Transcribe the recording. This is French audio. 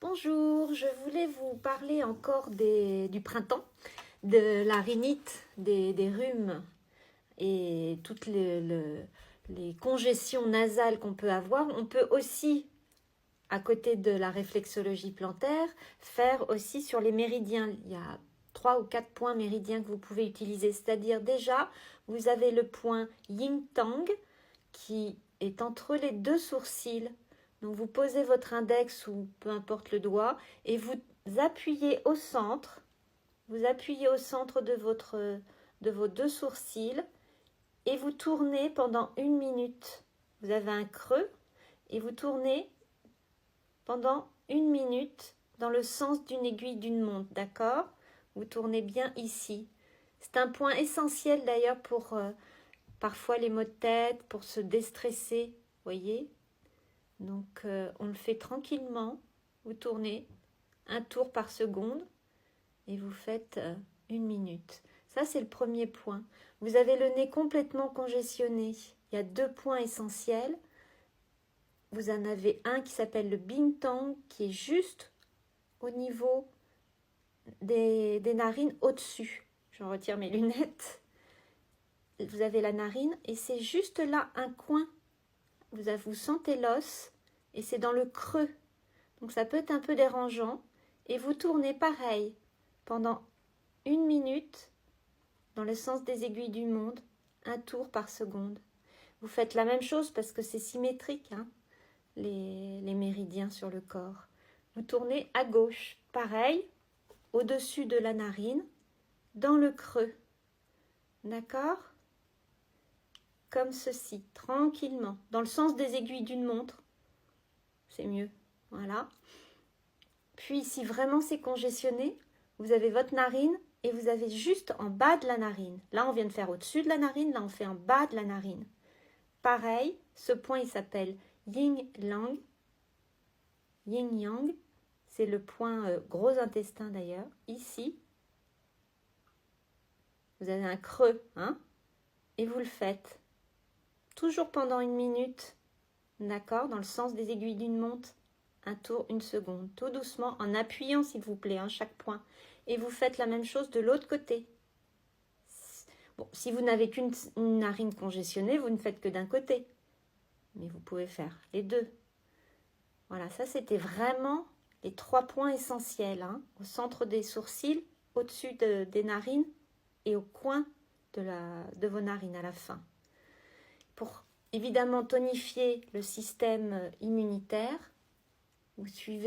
Bonjour, je voulais vous parler encore du printemps, de la rhinite, des rhumes et toutes les congestions nasales qu'on peut avoir. On peut aussi, à côté de la réflexologie plantaire, faire aussi sur les méridiens. Il y a 3 ou 4 points méridiens que vous pouvez utiliser. C'est-à-dire déjà, vous avez le point Yin Tang qui est entre les deux sourcils. Donc vous posez votre index ou peu importe le doigt et vous appuyez au centre. Vous appuyez au centre de vos deux sourcils et vous tournez pendant 1 minute. Vous avez un creux et vous tournez pendant 1 minute dans le sens d'une aiguille d'une montre, d'accord? Vous tournez bien ici. C'est un point essentiel d'ailleurs pour parfois les maux de tête, pour se déstresser, voyez? Donc on le fait tranquillement, vous tournez un tour par seconde et vous faites 1 minute. Ça c'est le premier point. Vous avez le nez complètement congestionné. Il y a 2 points essentiels. Vous en avez un qui s'appelle le bintang qui est juste au niveau des narines au-dessus. Je retire mes lunettes. Vous avez la narine et c'est juste là un coin. Vous sentez l'os et c'est dans le creux. Donc ça peut être un peu dérangeant. Et vous tournez pareil pendant 1 minute dans le sens des aiguilles du monde, un tour par seconde. Vous faites la même chose parce que c'est symétrique, hein, les méridiens sur le corps. Vous tournez à gauche, pareil, au-dessus de la narine, dans le creux. D'accord? Comme ceci, tranquillement, dans le sens des aiguilles d'une montre. C'est mieux, voilà. Puis si vraiment c'est congestionné, vous avez votre narine et vous avez juste en bas de la narine. Là, on vient de faire au-dessus de la narine, là, on fait en bas de la narine. Pareil, ce point, il s'appelle Yin-Yang. Yin-Yang, c'est le point gros intestin d'ailleurs. Ici, vous avez un creux, hein, et vous le faites. Toujours pendant 1 minute, d'accord, dans le sens des aiguilles d'une montre. Un tour, 1 seconde, tout doucement, en appuyant s'il vous plaît, hein, chaque point. Et vous faites la même chose de l'autre côté. Bon, si vous n'avez qu'une narine congestionnée, vous ne faites que d'un côté. Mais vous pouvez faire les deux. Voilà, ça c'était vraiment les 3 points essentiels. Hein, au centre des sourcils, au-dessus des narines et au coin de vos narines à la fin. Pour évidemment tonifier le système immunitaire, vous suivez